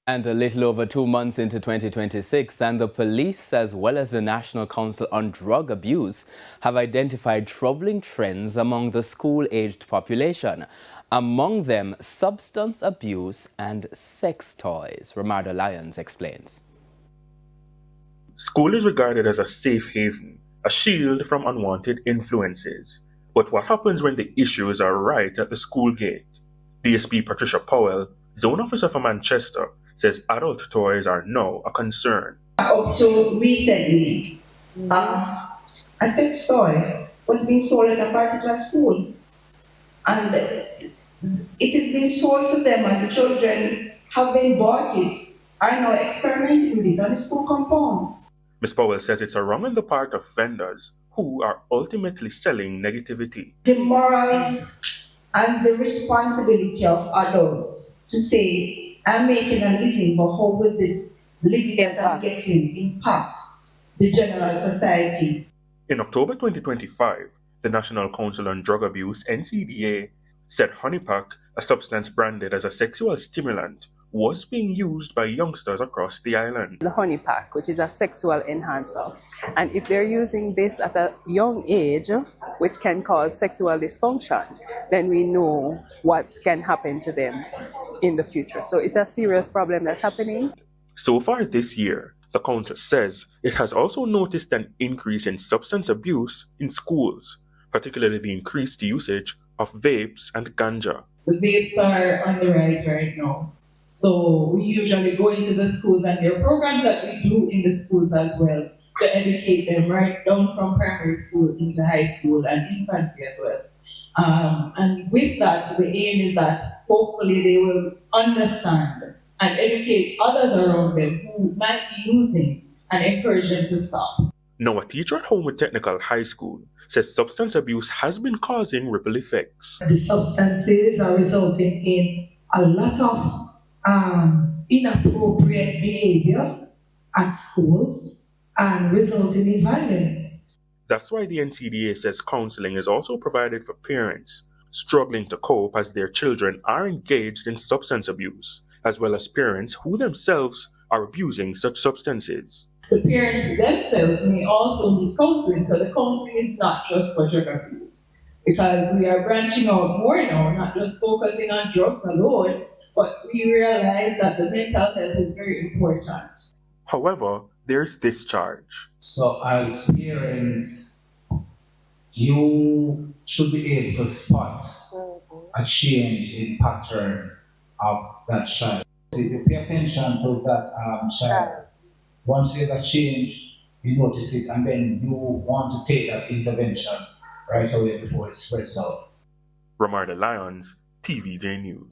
And a little over 2 months into 2026, and the police, as well as the National Council on Drug Abuse, have identified troubling trends among the school-aged population. Among them, substance abuse and sex toys. Ramarda Lyons explains. School is regarded as a safe haven, a shield from unwanted influences. But what happens when the issues are right at the school gate? DSP Patricia Powell, Zone Officer for Manchester, says adult toys are now a concern. Up to recently, a sex toy was being sold at a particular school, and it is being sold to them, and the children have been bought it, are now experimenting with it on the school compound. Ms. Powell says it's a wrong on the part of vendors who are ultimately selling negativity. The morals and the responsibility of adults to say, I'm making a living, but how will this living that I'm getting impact the general society? In October 2025, the National Council on Drug Abuse, NCDA, said honeypack, a substance branded as a sexual stimulant, was being used by youngsters across the island. The honeypack, which is a sexual enhancer, and if they're using this at a young age, which can cause sexual dysfunction, then we know what can happen to them in the future. So it's a serious problem that's happening. So far this year, the council says it has also noticed an increase in substance abuse in schools, particularly the increased usage of vapes and ganja. The vapes are on the rise right now. So we usually go into the schools, and there are programs that we do in the schools as well to educate them right down from primary school into high school and infancy as well. And with that, the aim is that hopefully they will understand and educate others around them who might be using and encourage them to stop. Now, a teacher at Homewood Technical High School says substance abuse has been causing ripple effects. The substances are resulting in a lot of inappropriate behavior at schools and resulting in violence. That's why the NCDA says counseling is also provided for parents struggling to cope as their children are engaged in substance abuse, as well as parents who themselves are abusing such substances. The parents themselves may also need counseling, so the counseling is not just for drug abuse, because we are branching out more now, not just focusing on drugs alone, but we realize that the mental health is very important. However, there's this charge. So as parents, you should be able to spot a change in pattern of that child. If you pay attention to that child, once there's a change, you notice it, and then you want to take that intervention right away before it spreads out. Ramarda Lyons, TVJ News.